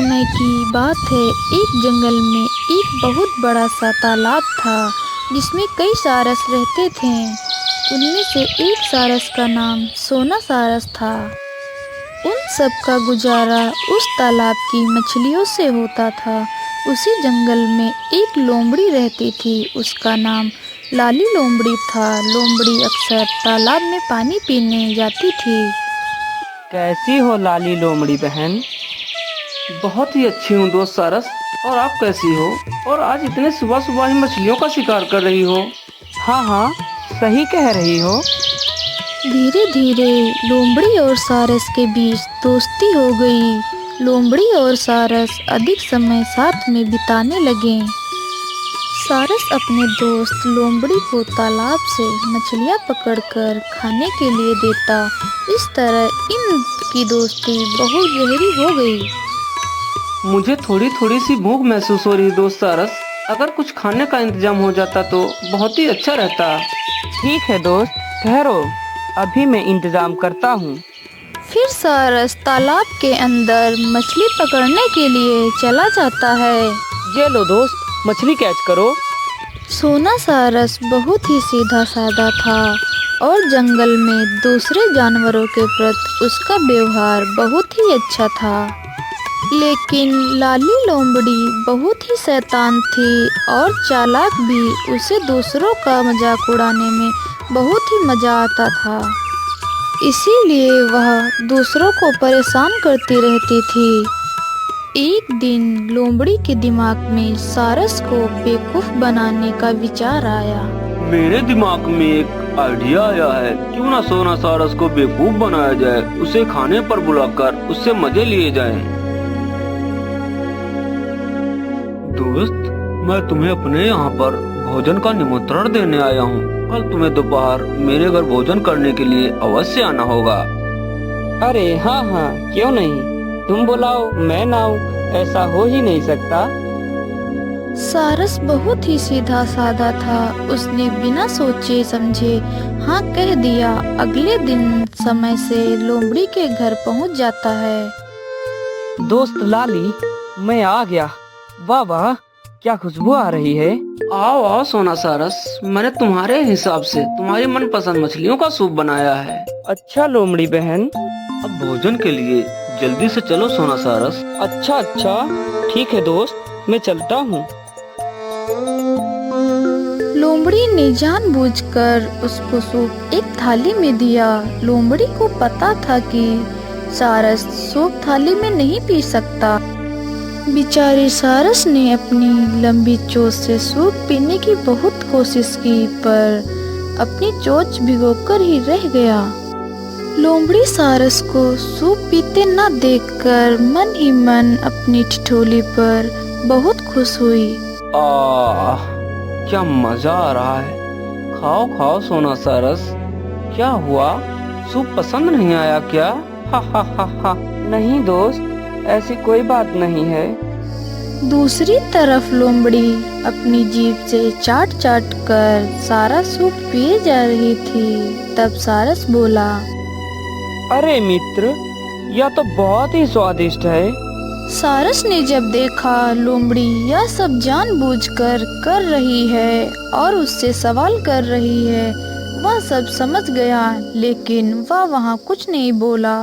समय की बात है। एक जंगल में एक बहुत बड़ा सा तालाब था जिसमें कई सारस रहते थे। उनमें से एक सारस का नाम सोना सारस था। उन सब का गुजारा उस तालाब की मछलियों से होता था। उसी जंगल में एक लोमड़ी रहती थी। उसका नाम लाली लोमड़ी था। लोमड़ी अक्सर तालाब में पानी पीने जाती थी। कैसी हो लाली लोमड़ी बहन? बहुत ही अच्छी हूँ दोस्त सारस। और आप कैसी हो? और आज इतने सुबह सुबह ही मछलियों का शिकार कर रही हो? हाँ हाँ, सही कह रही हो। धीरे धीरे लोमड़ी और सारस के बीच दोस्ती हो गई। लोमड़ी और सारस अधिक समय साथ में बिताने लगे। सारस अपने दोस्त लोमड़ी को तालाब से मछलियाँ पकड़कर खाने के लिए देता। इस तरह इनकी दोस्ती बहुत गहरी हो गई। मुझे थोड़ी थोड़ी सी भूख महसूस हो रही है दोस्त सारस। अगर कुछ खाने का इंतजाम हो जाता तो बहुत ही अच्छा रहता। ठीक है दोस्त, ठहरो, अभी मैं इंतजाम करता हूँ। फिर सारस तालाब के अंदर मछली पकड़ने के लिए चला जाता है। ये लो दोस्त, मछली कैच करो। सोना सारस बहुत ही सीधा साधा था और जंगल में दूसरे जानवरों के प्रति उसका व्यवहार बहुत ही अच्छा था। लेकिन लाली लोमड़ी बहुत ही शैतान थी और चालाक भी। उसे दूसरों का मजाक उड़ाने में बहुत ही मजा आता था। इसीलिए वह दूसरों को परेशान करती रहती थी। एक दिन लोमड़ी के दिमाग में सारस को बेवकूफ बनाने का विचार आया। मेरे दिमाग में एक आइडिया आया है। क्यों ना सोना सारस को बेवकूफ बनाया जाए, उसे खाने पर बुलाकर उससे मजे लिए जाएं। दोस्त, मैं तुम्हें अपने यहाँ पर भोजन का निमंत्रण देने आया हूँ। कल तुम्हें दोपहर मेरे घर भोजन करने के लिए अवश्य आना होगा। अरे हाँ हाँ, क्यों नहीं, तुम बुलाओ मैं ना आऊँ, ऐसा हो ही नहीं सकता। सारस बहुत ही सीधा साधा था। उसने बिना सोचे समझे हाँ कह दिया। अगले दिन समय से लोमड़ी के घर पहुँच जाता है। दोस्त लाली, मैं आ गया। वाह वाह, क्या खुशबू आ रही है। आओ आओ सोना सारस, मैंने तुम्हारे हिसाब से तुम्हारी मनपसंद मछलियों का सूप बनाया है। अच्छा लोमड़ी बहन। अब भोजन के लिए जल्दी से चलो सोना सारस। अच्छा अच्छा, ठीक है दोस्त, मैं चलता हूँ। लोमड़ी ने जानबूझकर उसको सूप एक थाली में दिया। लोमड़ी को पता था कि सारस सूप थाली में नहीं पी सकता। बेचारे सारस ने अपनी लंबी चोंच से सूप पीने की बहुत कोशिश की, पर अपनी चोंच भिगोकर ही रह गया। लोमड़ी सारस को सूप पीते न देखकर मन ही मन अपनी ठिठोली पर बहुत खुश हुई। आह, क्या मजा आ रहा है। खाओ खाओ सोना सारस। क्या हुआ, सूप पसंद नहीं आया क्या? हा हा हा हा। नहीं दोस्त, ऐसी कोई बात नहीं है। दूसरी तरफ लोमड़ी अपनी जीभ से चाट चाट कर सारा सूप पिए जा रही थी। तब सारस बोला, अरे मित्र, यह तो बहुत ही स्वादिष्ट है। सारस ने जब देखा लोमड़ी यह सब जानबूझकर कर रही है और उससे सवाल कर रही है, वह सब समझ गया, लेकिन वह वहाँ कुछ नहीं बोला।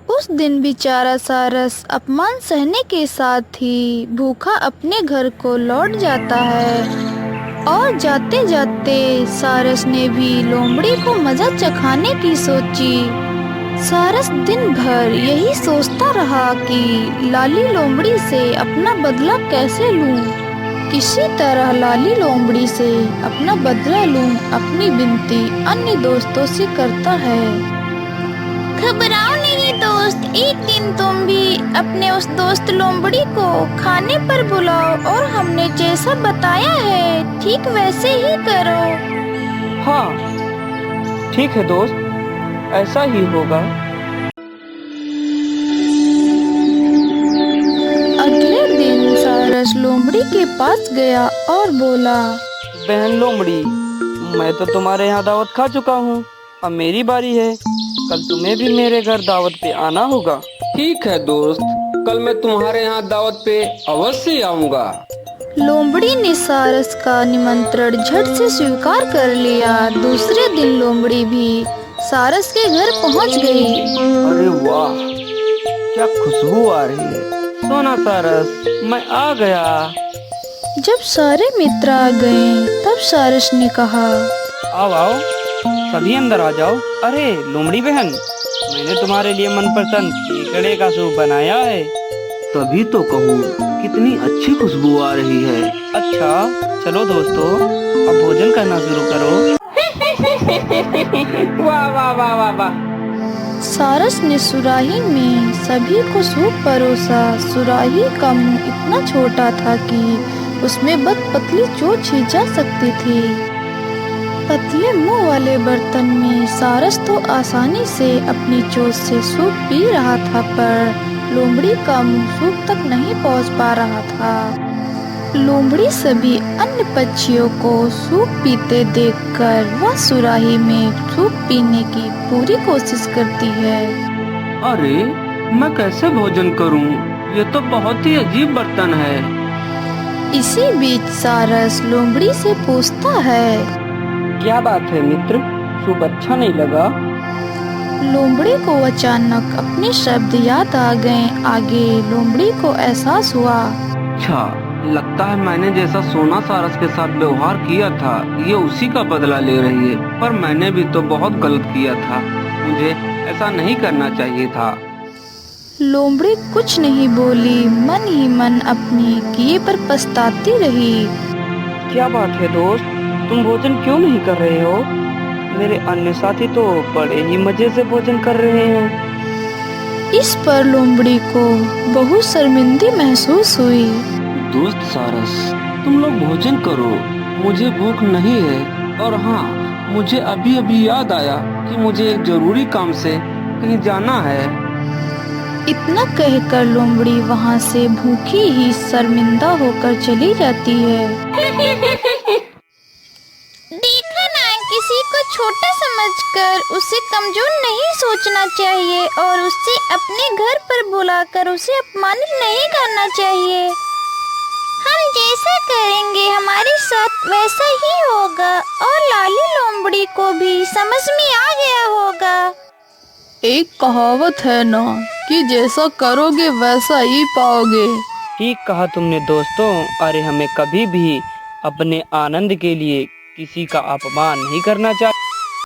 उस दिन बेचारा सारस अपमान सहने के साथ ही भूखा अपने घर को लौट जाता है। और जाते जाते सारस ने भी लोमड़ी को मजा चखाने की सोची। सारस दिन भर यही सोचता रहा कि लाली लोमड़ी से अपना बदला कैसे लूं। किसी तरह लाली लोमड़ी से अपना बदला लूं। अपनी विनती अन्य दोस्तों से करता है। घबराओ नहीं दोस्त, एक दिन तुम भी अपने उस दोस्त लोमड़ी को खाने पर बुलाओ और हमने जैसा बताया है ठीक वैसे ही करो। हाँ ठीक है दोस्त, ऐसा ही होगा। अगले दिन सारस लोमड़ी के पास गया और बोला, बहन लोमड़ी, मैं तो तुम्हारे यहाँ दावत खा चुका हूँ, अब मेरी बारी है। कल तुम्हें भी मेरे घर दावत पे आना होगा। ठीक है दोस्त, कल मैं तुम्हारे यहाँ दावत पे अवश्य आऊँगा। लोमड़ी ने सारस का निमंत्रण झट से स्वीकार कर लिया। दूसरे दिन लोमड़ी भी सारस के घर पहुंच गई। अरे वाह, क्या खुशबू आ रही है। सोना सारस, मैं आ गया। जब सारे मित्र आ गए तब सारस ने कहा, आओ आओ, सभी अंदर आ जाओ। अरे लोमड़ी बहन, मैंने तुम्हारे लिए मनपसंद केकड़े का सूप बनाया है। तभी तो कहूँ, कितनी अच्छी खुशबू आ रही है। अच्छा चलो दोस्तों, अब भोजन करना शुरू करो। वाह वाह वाह वाह वाह। सारस ने सुराही में सभी को सूप परोसा। सुराही का मुंह इतना छोटा था कि उसमें बस पतली चोंच ही जा सकती थी। पतले मुंह वाले बर्तन में सारस तो आसानी से अपनी चोंच से सूप पी रहा था, पर लोमड़ी का मुंह सूप तक नहीं पहुंच पा रहा था। लोमड़ी सभी अन्य पक्षियों को सूप पीते देखकर वह सुराही में सूप पीने की पूरी कोशिश करती है। अरे मैं कैसे भोजन करूं? ये तो बहुत ही अजीब बर्तन है। इसी बीच सारस लोमड़ी से पूछता है, क्या बात है मित्र, सूप अच्छा नहीं लगा? लोमड़ी को अचानक अपने शब्द याद आ गए। आगे लोमड़ी को एहसास हुआ, अच्छा, लगता है मैंने जैसा सोना सारस के साथ व्यवहार किया था, ये उसी का बदला ले रही है। पर मैंने भी तो बहुत गलत किया था, मुझे ऐसा नहीं करना चाहिए था। लोमड़ी कुछ नहीं बोली, मन ही मन अपनी किए पर पछताती रही। क्या बात है दोस्त, तुम भोजन क्यों नहीं कर रहे हो? मेरे अन्य साथी तो बड़े ही मजे से भोजन कर रहे हैं। इस पर लोमड़ी को बहुत शर्मिंदी महसूस हुई। दोस्त सारस, तुम लोग भोजन करो, मुझे भूख नहीं है। और हाँ, मुझे अभी अभी याद आया कि मुझे एक जरूरी काम से कहीं जाना है। इतना कहकर लोमड़ी वहाँ से भूखी ही शर्मिंदा होकर चली जाती है। देखा ना, किसी को छोटा समझकर उसे कमजोर नहीं सोचना चाहिए और उसे अपने घर पर बुलाकर उसे अपमानित नहीं करना चाहिए। हम जैसा करेंगे हमारे साथ वैसा ही होगा और लाली लोमड़ी को भी समझ में आ गया होगा। एक कहावत है ना कि जैसा करोगे वैसा ही पाओगे। ठीक कहा तुमने दोस्तों। अरे हमें कभी भी अपने आनंद के लिए किसी का अपमान नहीं करना चाहिए।